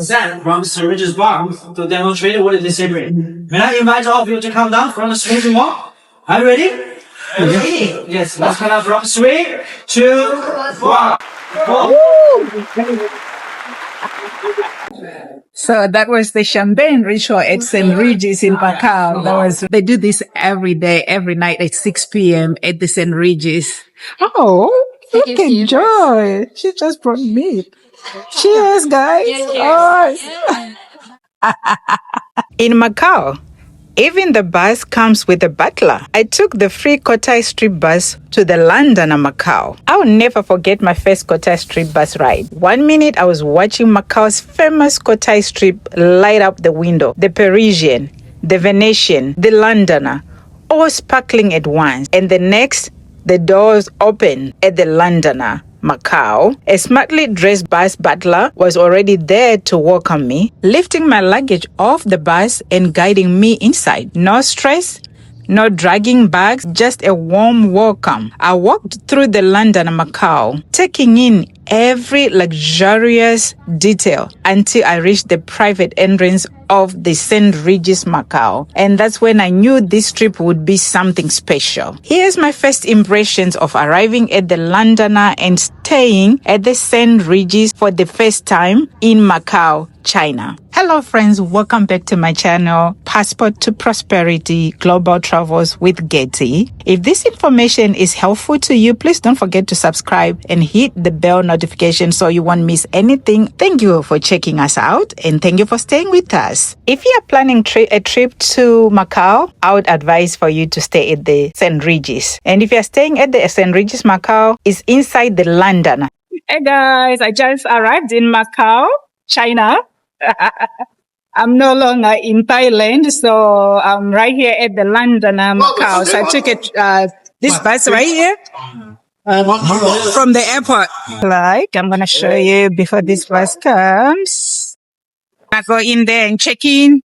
Sam from Sir Regis Bar to demonstrate what is this celebrate. May I invite all of you to come down from the stage wall? Are you ready? Ready? Yes, let's count down from 3, 2, 1. So that was the champagne ritual at St. Regis in Macau. They do this every day, every night at 6 p.m. at the St. Regis. Oh, look at Joy. She just brought meat. Cheers, guys. Oh. In Macau, even the bus comes with a butler. I took the free Cotai Strip bus to the London and Macau. I'll never forget my first Cotai Strip bus ride. 1 minute I was watching Macau's famous Cotai Strip light up the window. The Parisian, the Venetian, the Londoner, all sparkling at once. And the next, the doors open at the Londoner. Macau, a smartly dressed bus butler was already there to welcome me, lifting my luggage off the bus and guiding me inside. No stress, no dragging bags, just a warm welcome. I walked through the London and Macau, taking in every luxurious detail until I reached the private entrance of the St. Regis Macao. And that's when I knew this trip would be something special. Here's my first impressions of arriving at the Londoner and staying at the St. Regis for the first time in Macau, China. Hello friends, welcome back to my channel, Passport to Prosperity Global Travels with Getty. If this information is helpful to you, please don't forget to subscribe and hit the bell notification so you won't miss anything. Thank you for checking us out and thank you for staying with us. If you are planning a trip to Macau, I would advise for you to stay at the St. Regis. And if you're staying at the St. Regis Macau, it's inside the London. Hey guys, I just arrived in Macau, China. I'm no longer in Thailand, so I'm right here at the London Macau. So I took this bus right here from the airport. Like, I'm gonna show you before this bus comes. I go in there and check in.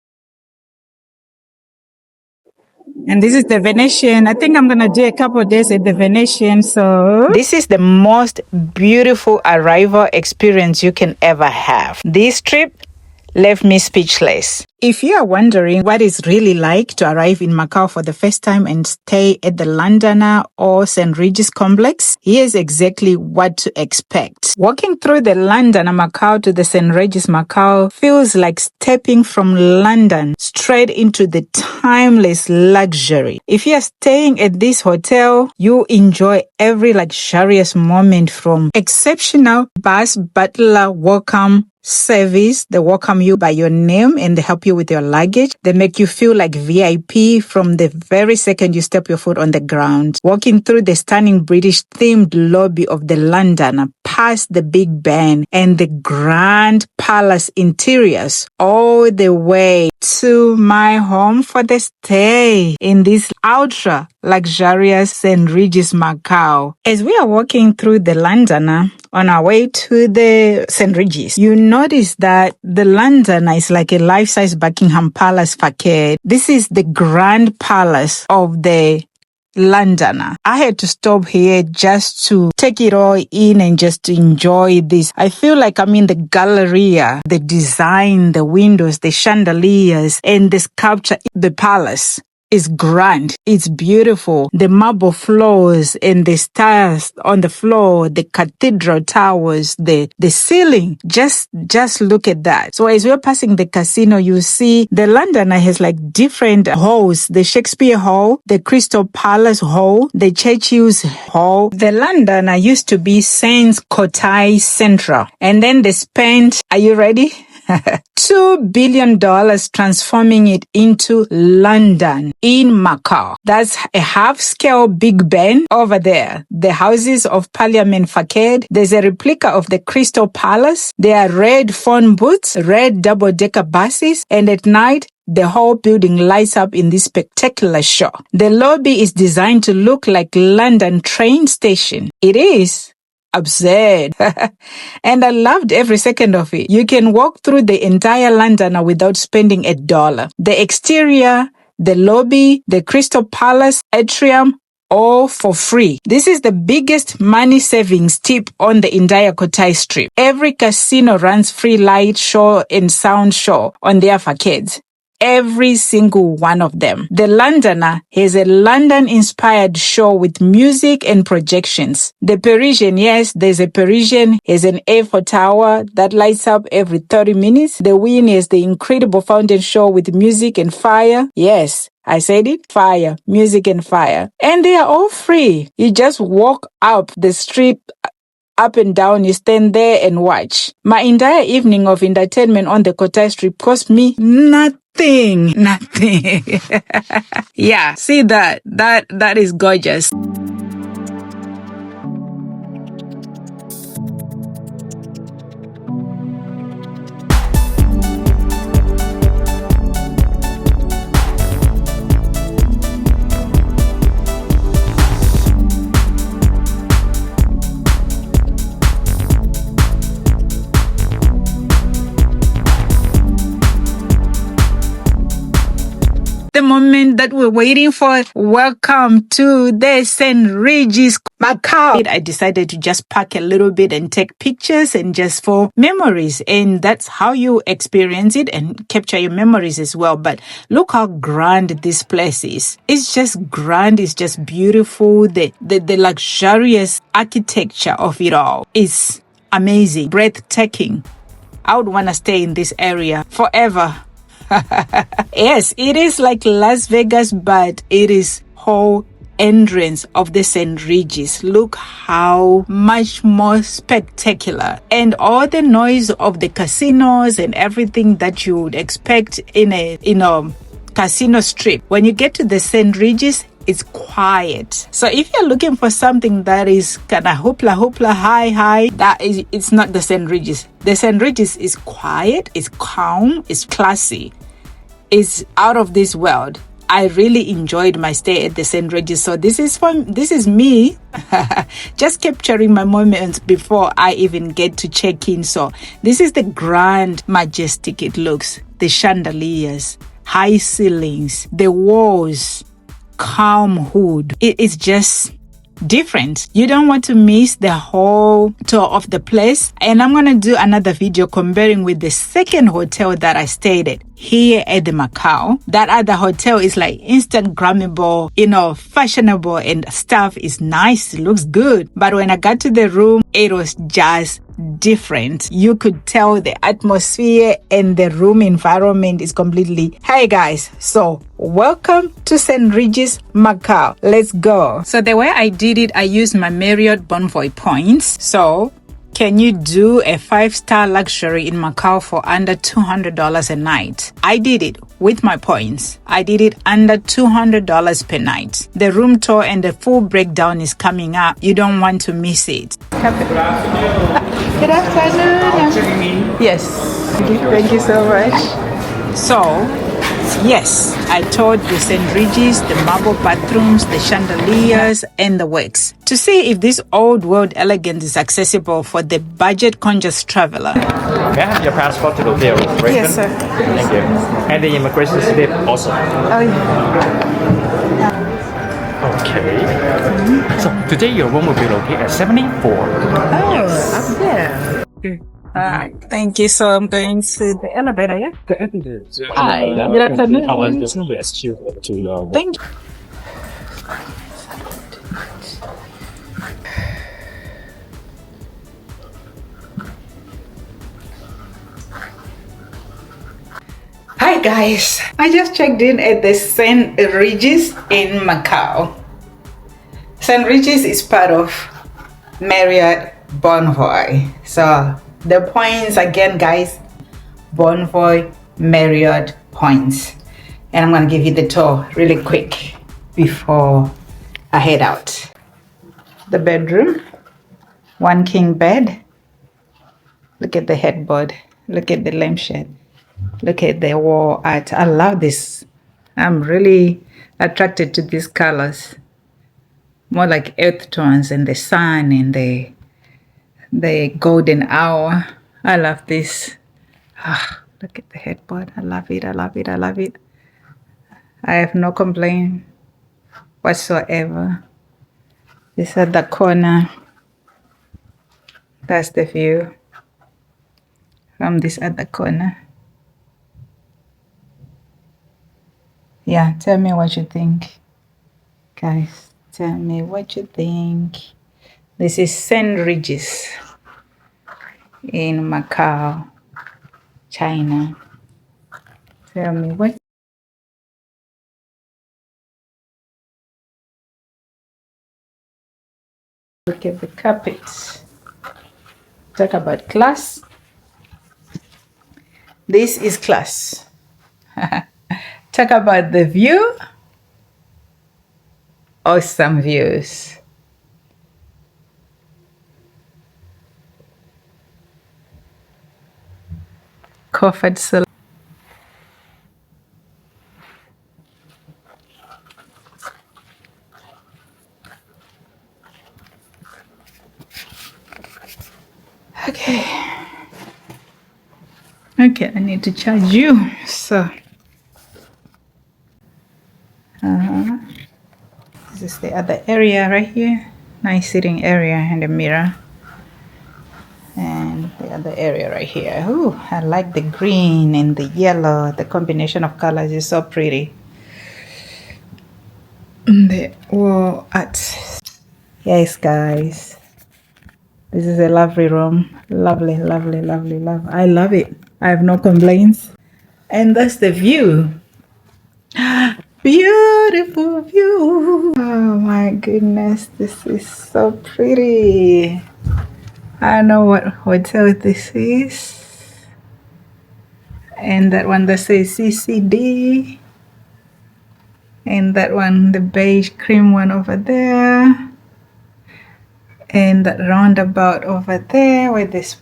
And this is the Venetian. I think I'm going to do a couple of days at the Venetian. So this is the most beautiful arrival experience you can ever have. This trip left me speechless. If you are wondering what it's really like to arrive in Macau for the first time and stay at the Londoner or St. Regis complex, here's exactly what to expect. Walking through the Londoner Macau to the St. Regis Macau feels like stepping from London straight into the timeless luxury. If you are staying at this hotel, you enjoy every luxurious moment from exceptional bus butler welcome service. They welcome you by your name and they help you with your luggage. They make you feel like VIP from the very second you step your foot on the ground. Walking through the stunning British themed lobby of the London, past the Big Ben and the grand palace interiors, all the way to my home for the stay in this ultra luxurious St. Regis Macau. As we are walking through the Londoner on our way to the St. Regis, you notice that the Londoner is like a life-size Buckingham Palace facade. This is the grand palace of the Londoner. I had to stop here just to take it all in and just to enjoy this. I feel like I'm in the Galleria, the design, the windows, the chandeliers, and the sculpture. The palace is grand. It's beautiful. The marble floors and the stars on the floor, the cathedral towers, the ceiling. Just look at that. So as we're passing the casino, you see the Londoner has like different halls. The Shakespeare Hall, the Crystal Palace Hall, the Churchill's Hall. The Londoner used to be Saint Cotai Central. And then they spent, are you ready? $2 billion transforming it into London in Macau. That's a half-scale Big Ben over there. The Houses of Parliament facade. There's a replica of the Crystal Palace. There are red phone booths, red double-decker buses, and at night, the whole building lights up in this spectacular show. The lobby is designed to look like London train station. It is absurd. And I loved every second of it. You can walk through the entire London without spending $1. The exterior, the lobby, the Crystal Palace atrium, all for free. This is the biggest money savings tip on the entire Cotai Strip. Every casino runs free light show and sound show on their facades. Every single one of them. The Londoner has a London-inspired show with music and projections. The Parisian, yes, there's a Parisian, has an Eiffel Tower that lights up every 30 minutes. The Wynn has the incredible fountain show with music and fire. Yes, I said it, fire, music and fire. And they are all free. You just walk up the street, up and down, you stand there and watch. My entire evening of entertainment on the Cotai Strip cost me nothing. Yeah, see that is gorgeous. The moment that we're waiting for. Welcome to the St. Regis Macao. I decided to just park a little bit and take pictures and just for memories. And that's how you experience it and capture your memories as well. But look how grand this place is. It's just grand. It's just beautiful. The luxurious architecture of it all is amazing, breathtaking. I would want to stay in this area forever. Yes, it is like Las Vegas, but it is whole entrance of the St. Regis. Look how much more spectacular. And all the noise of the casinos and everything that you would expect in a casino strip. When you get to the St. Regis, it's quiet. So if you're looking for something that is kind of hoopla, high, it's not the St. Regis. The St. Regis is quiet, it's calm, it's classy. It's out of this world. I really enjoyed my stay at the St. Regis. So this is me just capturing my moments before I even get to check in. So this is the grand, majestic it looks. The chandeliers, high ceilings, the walls, calm hood. It is just different. You don't want to miss the whole tour of the place. And I'm going to do another video comparing with the second hotel that I stayed at here at the Macau. That other hotel is like Instagrammable, fashionable, and stuff is nice. It looks good. But when I got to the room, it was just different. You could tell the atmosphere and the room environment is completely. Hey guys, so welcome to St. Regis Macau. Let's go. So the way I did it, I used my Marriott Bonvoy points. So can you do a 5-star luxury in Macau for under $200 a night? I did it with my points. I did it under $200 per night. The room tour and the full breakdown is coming up. You don't want to miss it. Good afternoon. Yes. Thank you so much. So, yes, I toured the St. Regis, the marble bathrooms, the chandeliers, and the works to see if this old world elegance is accessible for the budget-conscious traveler. May I have your passport to the hotel? Yes, sir. Thank you. And the immigration slip also. Oh, yeah. Okay. So today your room will be located at 74. Up there. Thank you. So I'm going to the elevator, yeah? The elevator. Hi. Good afternoon. There's no SQ to your. Thank you. Hi guys, I just checked in at the St. Regis in Macau. St. Regis is part of Marriott Bonvoy. So the points again guys, Bonvoy Marriott points. And I'm gonna give you the tour really quick before I head out. The bedroom, 1 king bed. Look at the headboard, look at the lampshade. Look at the wall art. I love this. I'm really attracted to these colors. More like earth tones and the sun and the golden hour. I love this. Look at the headboard. I love it. I love it. I love it. I have no complaint whatsoever. It's at the corner. That's the view from this other corner. Yeah, tell me what you think. Guys, tell me what you think. This is St. Regis in Macau, China. Tell me what. Look at the carpets. Talk about class. This is class. Talk about the view. Awesome views. Comfort solution. Okay. Okay, I need to charge you. So, this is the other area right here. Nice sitting area and a mirror. And the other area right here. Ooh, I like the green and the yellow. The combination of colors is so pretty. The wall art. Yes, guys. This is a lovely room. Lovely, lovely, lovely, lovely. I love it. I have no complaints. And that's the view. Beautiful view. Oh my goodness. This is so pretty. I don't know what hotel this is. And that one that says CCD. And that one, the beige cream one over there. And that roundabout over there where there's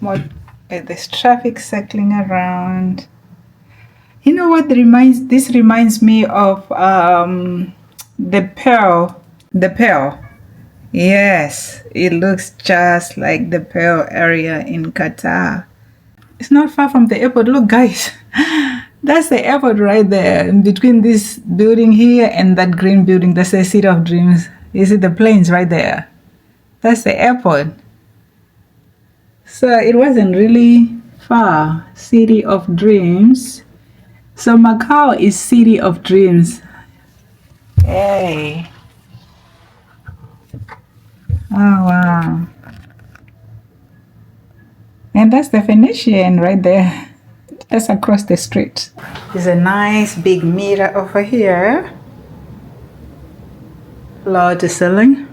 traffic circling around. You know what this reminds me of the Pearl. The Pearl. Yes, it looks just like the Pearl area in Qatar. It's not far from the airport. Look, guys. That's the airport right there. In between this building here and that green building, that's the City of Dreams. You see the planes right there. That's the airport. So it wasn't really far. City of Dreams. So Macau is City of Dreams. Hey. Oh, wow. And that's the Venetian right there. Just across the street. There's a nice big mirror over here. Floor to ceiling.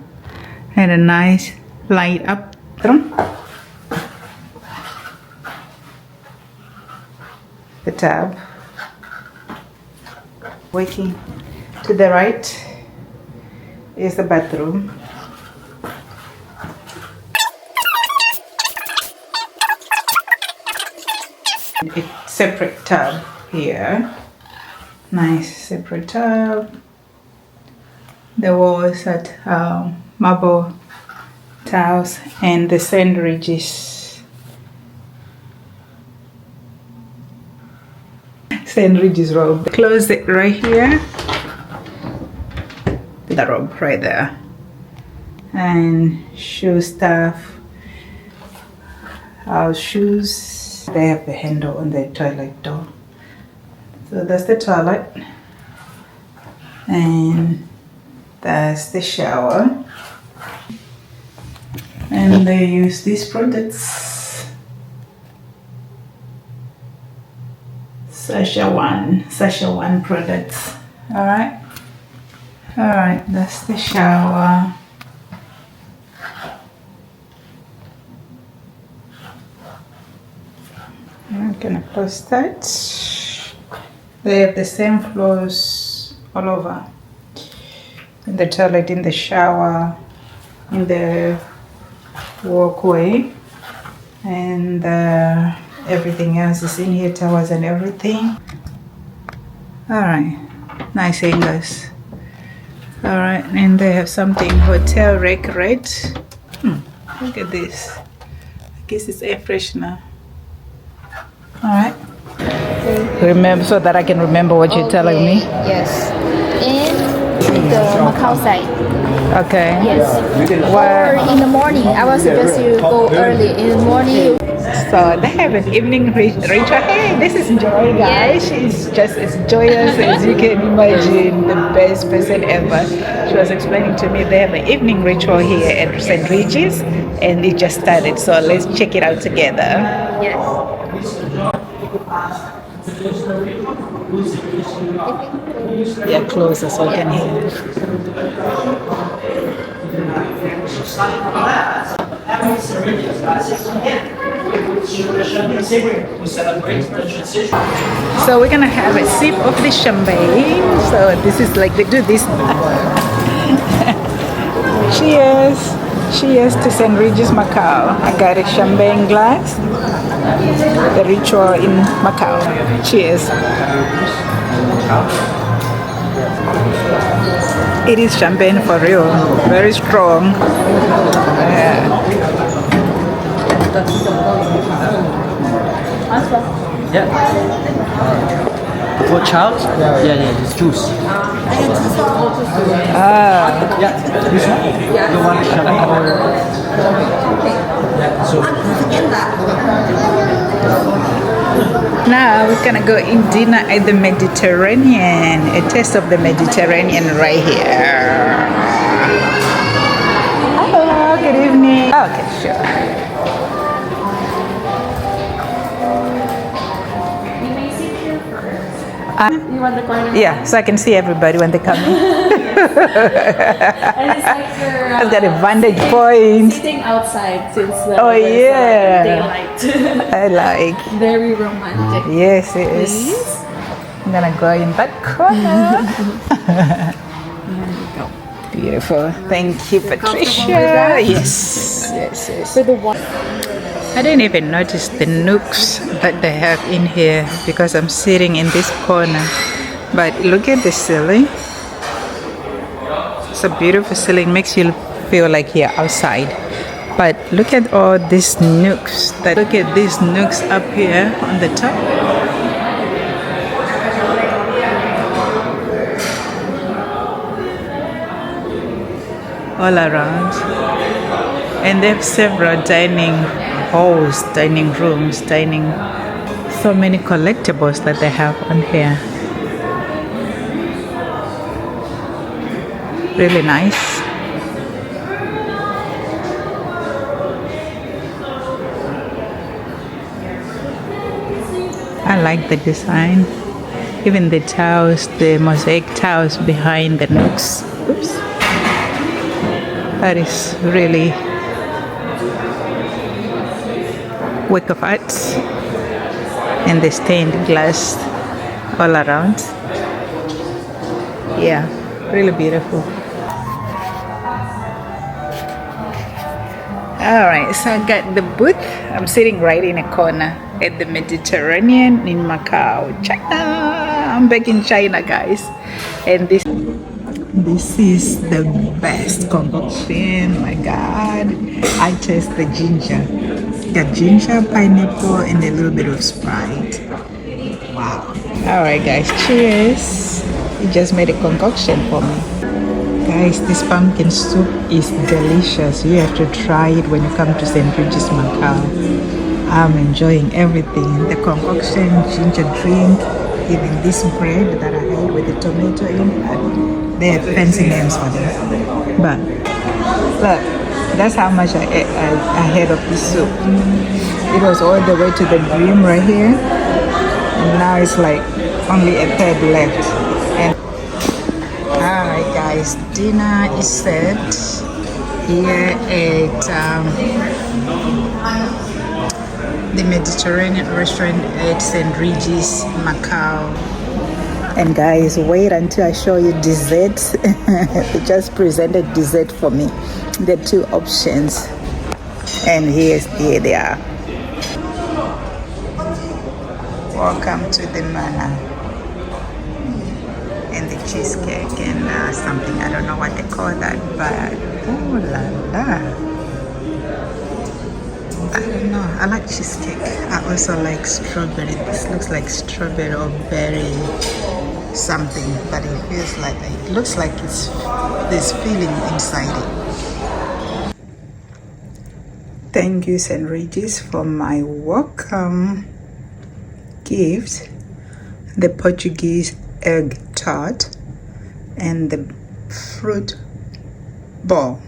And a nice light up room. The tub. Working to the right is the bathroom. A separate tub here. Nice separate tub. The walls at marble tiles and the St. Regis. St. Regis robe. Close it right here. The robe right there. And shoe stuff. Our shoes. They have the handle on the toilet door. So that's the toilet. And that's the shower. And they use these products. Sasha One products. Alright. Alright, that's the shower. I'm gonna post that. They have the same floors all over. In the toilet, in the shower, in the walkway, and everything else is in here, towels and everything. Alright, nice hangers. Alright, and they have something hotel rate. Look at this. I guess it's air freshener. Alright. Remember, so that I can remember what you're telling me. Yes. And the Macau side. Okay. Yes. Or in the morning, I will suggest you go early. In the morning, So they have an evening ritual. Hey, this is Joy, guys. She's just as joyous as you can imagine. The best person ever. She was explaining to me they have an evening ritual here at St. Regis, and it just started. So let's check it out together. yes. Yeah, closer so we can hear. So we're gonna have a sip of the champagne. So this is like they do this. Cheers! Cheers to St. Regis Macao. I got a champagne glass. The ritual in Macau. Cheers. It is champagne for real. Very strong. For child? Yeah, it's juice. Yeah, this one? You want champagne or? Yeah, so. Now we're gonna go in dinner at the Mediterranean. A taste of the Mediterranean right here. Hello, good evening. Okay, sure. You want the corner? Yeah, so I can see everybody when they come in. And it's like you're I've got a vantage point. sitting outside since the Oh, yeah. daylight. I like. Very romantic. Yes, it is. Please. I'm gonna go in that corner. There you go. Beautiful. Thank you, Patricia. with that? Yes, yes, yes. For the one. I didn't even notice the nooks that they have in here because I'm sitting in this corner. But look at the ceiling. It's a beautiful ceiling, makes you feel like you're outside. But look at all these nooks. Look at these nooks up here on the top. All around. And they have several dining halls, dining rooms, so many collectibles that they have on here. Really nice. I like the design. Even the tiles, the mosaic tiles behind the nooks. Oops. That is really work of art, and the stained glass all around. Yeah, really beautiful. All right, so I got the booth. I'm sitting right in a corner at the Mediterranean in Macau, China. I'm back in China, guys, and this is the best concoction. My God, I taste the ginger. Got ginger, pineapple, and a little bit of Sprite. Wow. All right, guys, cheers. You just made a concoction for me. Guys, this pumpkin soup is delicious. You have to try it when you come to St. Regis Macao. I'm enjoying everything. The concoction, ginger drink, even this bread that I had with the tomato in. They have fancy names for them. But look, that's how much I had of this soup. It was all the way to the brim right here. And now it's like only a third left. And alright guys, dinner is set here at the Mediterranean restaurant at St. Regis Macao. And guys, wait until I show you dessert. They just presented dessert for me. The two options. And here they are. Welcome to the manna. And the cheesecake and something, I don't know what they call that, but oh la la. I don't know, I like cheesecake. I also like strawberry. This looks like strawberry or berry something, but it feels like, it looks like it's this feeling inside it. Thank you, St. Regis, for my welcome gift, the Portuguese egg tart and the fruit ball.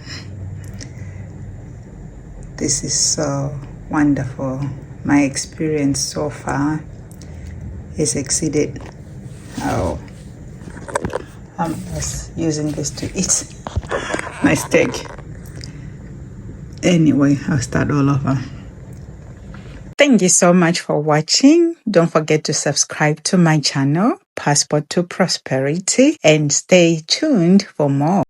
This is so wonderful. My experience so far is exceeded. Oh, I'm just using this to eat my steak. Anyway, I'll start all over. Thank you so much for watching. Don't forget to subscribe to my channel, Passport to Prosperity, and stay tuned for more.